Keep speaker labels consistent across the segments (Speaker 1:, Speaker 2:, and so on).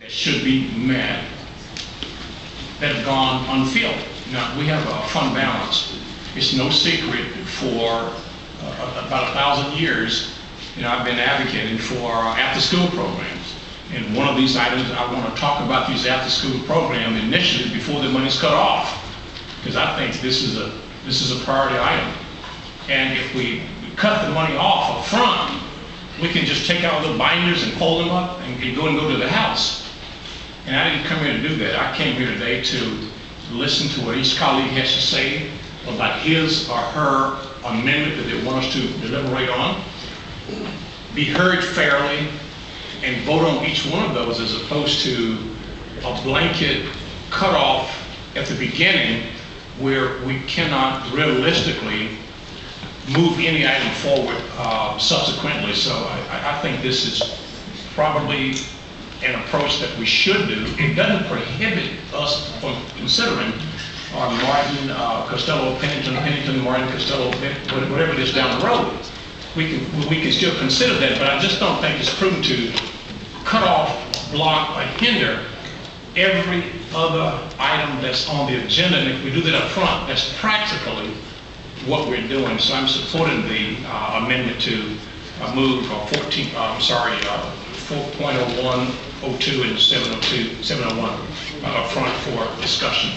Speaker 1: that should be met that have gone unfilled. Now, we have a fund balance. It's no secret for about 1,000 years, I've been advocating for after-school programs. And one of these items, I want to talk about these after-school programs initially before the money's cut off, because I think this is a priority item. And if we cut the money off up front, we can just take out the binders and fold them up and go to the house. And I didn't come here to do that. I came here today to listen to what each colleague has to say about his or her amendment that they want us to deliberate on, be heard fairly, and vote on each one of those, as opposed to a blanket cutoff at the beginning where we cannot realistically move any item forward subsequently. So I think this is probably an approach that we should do. It doesn't prohibit us from considering Martin, Costello, Pennington, Martin, Costello, whatever it is down the road. We can still consider that, but I just don't think it's prudent to cut off, block, or hinder every other item that's on the agenda. And if we do that up front, that's practically what we're doing. So I'm supporting the amendment to move 4.01, 02, and 702, 701 up front for discussion.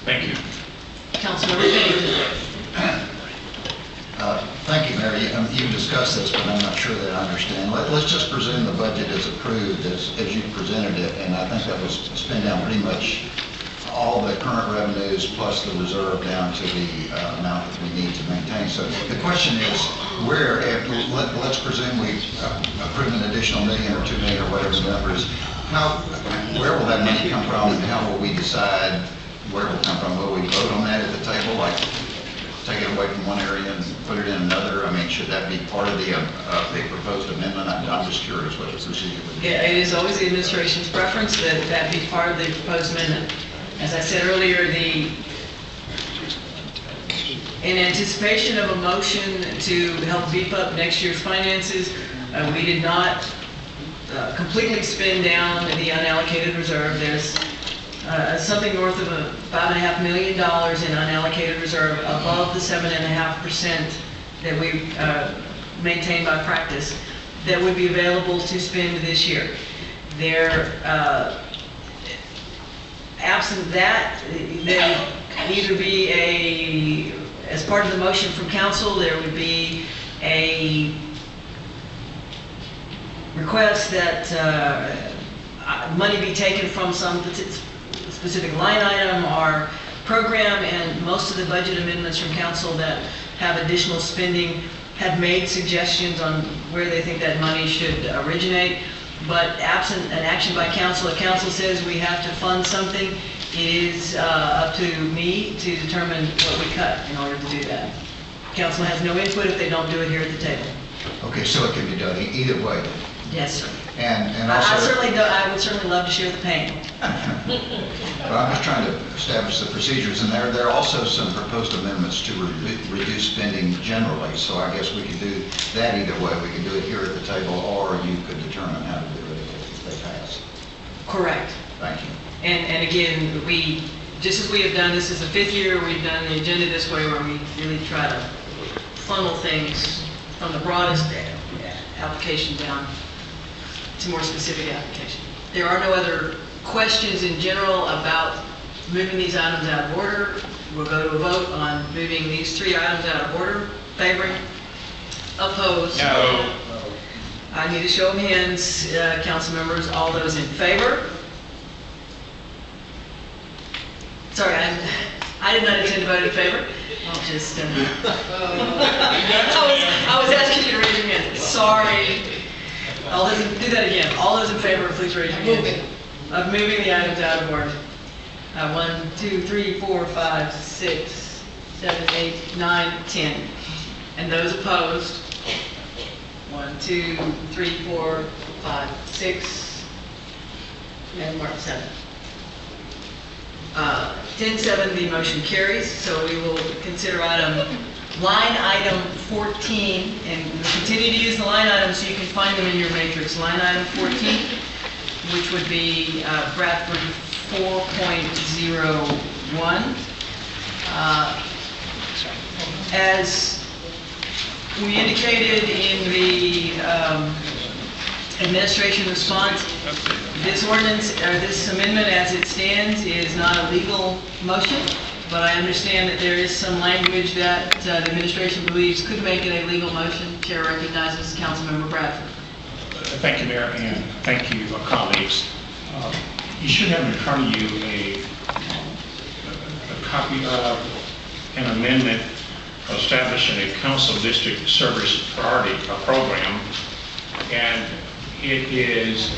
Speaker 1: Thank you.
Speaker 2: Councilmember Pennington.
Speaker 3: Thank you, Mary. You discussed this, but I'm not sure that I understand. Let's just presume the budget is approved as you presented it, and I think that was spent down pretty much all the current revenues plus the reserve down to the amount that we need to maintain. So the question is, where, let's presume we approve an additional $1 million or $2 million or whatever the number is, where will that money come from, and how will we decide where it will come from? Will we vote on that at the table, like take it away from one area and put it in another? I mean, should that be part of the proposed amendment? I'm just curious what the procedure would be.
Speaker 2: Yeah, it is always the administration's preference that that be part of the proposed amendment. As I said earlier, in anticipation of a motion to help beef up next year's finances, we did not completely spend down the unallocated reserve. There's something north of $5.5 million in unallocated reserve above the 7.5% that we maintain by practice that would be available to spend this year. Absent that, there would either be as part of the motion from council, there would be a request that money be taken from some specific line item or program, and most of the budget amendments from council that have additional spending have made suggestions on where they think that money should originate. But absent an action by council, if council says we have to fund something, it is up to me to determine what we cut in order to do that. Council has no input if they don't do it here at the table.
Speaker 3: Okay, so it can be done either way.
Speaker 2: Yes, sir.
Speaker 3: And also,
Speaker 2: I would certainly love to share the pain.
Speaker 3: But I'm just trying to establish the procedures, and there are also some proposed amendments to reduce spending generally. So I guess we could do that either way. We could do it here at the table, or you could determine how to do it if they pass.
Speaker 2: Correct.
Speaker 3: Thank you.
Speaker 2: And again, just as we have done, this is the 5th year we've done the agenda this way, where we really try to funnel things from the broadest application down to more specific application. There are no other questions in general about moving these items out of order. We'll go to a vote on moving these 3 items out of order. Favoring? Opposed?
Speaker 1: No.
Speaker 2: I need a show of hands, council members. All those in favor? Sorry, I did not intend to vote in favor. I'll just, I was asking you to raise your hand. Sorry. All those, do that again. All those in favor, please raise your hand. Of moving the items out of order. 1, 2, 3, 4, 5, 6, 7, 8, 9, 10. And those opposed? 1, 2, 3, 4, 5, 6, and 7. 10-7, the motion carries. So we will consider line item 14, and we'll continue to use the line items so you can find them in your matrix. Line item 14, which would be Bradford 4.01. As we indicated in the administration response, this ordinance, or this amendment as it stands, is not a legal motion, but I understand that there is some language that the administration believes could make it a legal motion. Chair recognizes Councilmember Bradford.
Speaker 1: Thank you, Mayor, and thank you, colleagues. You should have in front of you a copy of an amendment establishing a council district service priority program, and it is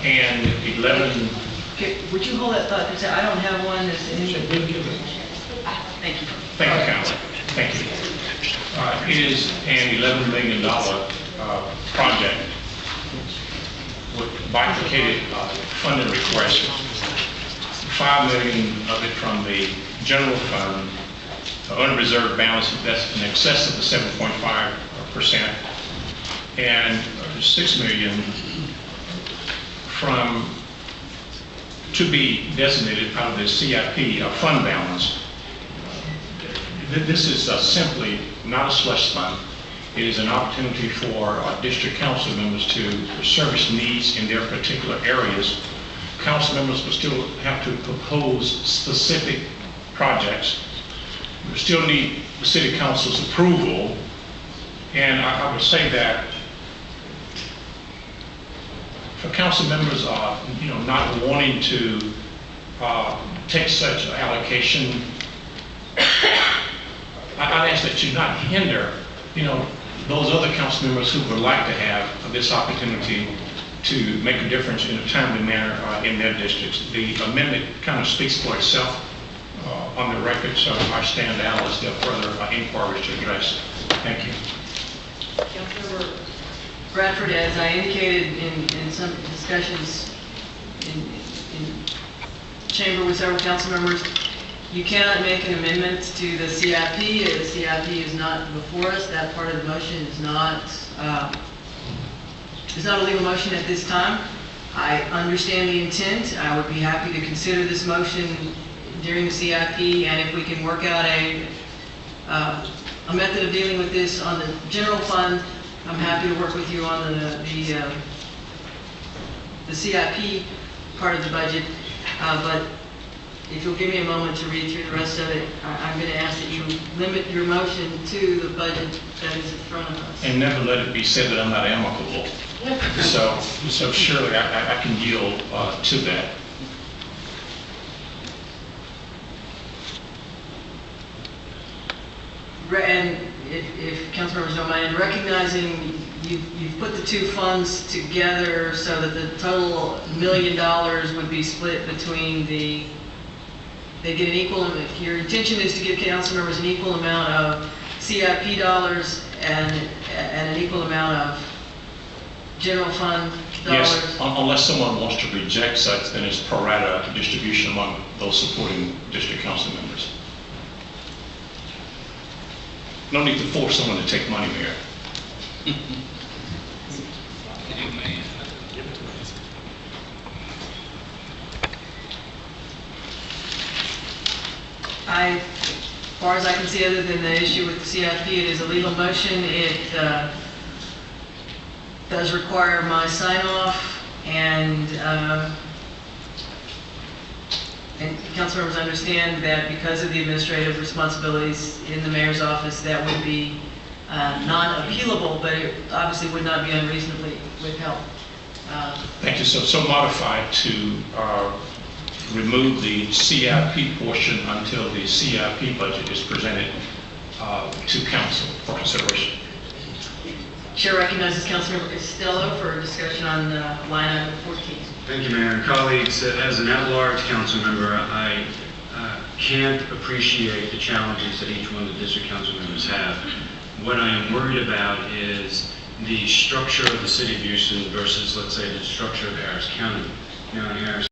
Speaker 1: an 11.
Speaker 2: Okay, would you hold that thought? Because I don't have one that's in the... Thank you.
Speaker 1: Thank you, Council. Thank you. It is an $11 million project with bifurcated funding requests. $5 million of it from the general fund, unreserved balance that's in excess of the 7.5%, and $6 million from to be designated out of the CIP fund balance. This is simply not a slush fund. It is an opportunity for district council members to service needs in their particular areas. Council members will still have to propose specific projects. We still need the city council's approval, and I would say that for council members not wanting to take such allocation, I'd ask that you not hinder those other council members who would like to have this opportunity to make a difference in a timely manner in their districts. The amendment kind of speaks for itself on the record, so I stand down unless there are further inquiries to address. Thank you.
Speaker 2: Councilmember Bradford, as I indicated in some discussions in chamber with several council members, you cannot make an amendment to the CIP. The CIP is not before us. That part of the motion is not a legal motion at this time. I understand the intent. I would be happy to consider this motion during the CIP, and if we can work out a method of dealing with this on the general fund, I'm happy to work with you on the CIP part of the budget. But if you'll give me a moment to read through the rest of it, I'm going to ask that you limit your motion to the budget that is in front of us.
Speaker 1: And never let it be said that I'm not amicable. So surely I can yield to that.
Speaker 2: And if council members don't mind, recognizing you've put the two funds together so that the total $1 million would be split between they get an equal, if your intention is to give council members an equal amount of CIP dollars and an equal amount of general fund dollars.
Speaker 1: Yes, unless someone wants to reject such, then it's pro rata distribution among those supporting district council members. No need to force someone to take money, Mayor.
Speaker 2: As far as I can see, other than the issue with the CIP, it is a legal motion. It does require my sign off, and council members understand that because of the administrative responsibilities in the mayor's office, that would be non-appealable, but it obviously would not be unreasonably withheld.
Speaker 1: Thank you. So modified to remove the CIP portion until the CIP budget is presented to council for consideration.
Speaker 2: Chair recognizes Councilmember Costello for a discussion on line item 14.
Speaker 4: Thank you, Mayor and colleagues. As an at-large council member, I can't appreciate the challenges that each one of the district council members have. What I am worried about is the structure of the city of Houston versus, let's say, the structure of Harris County. Now, in Harris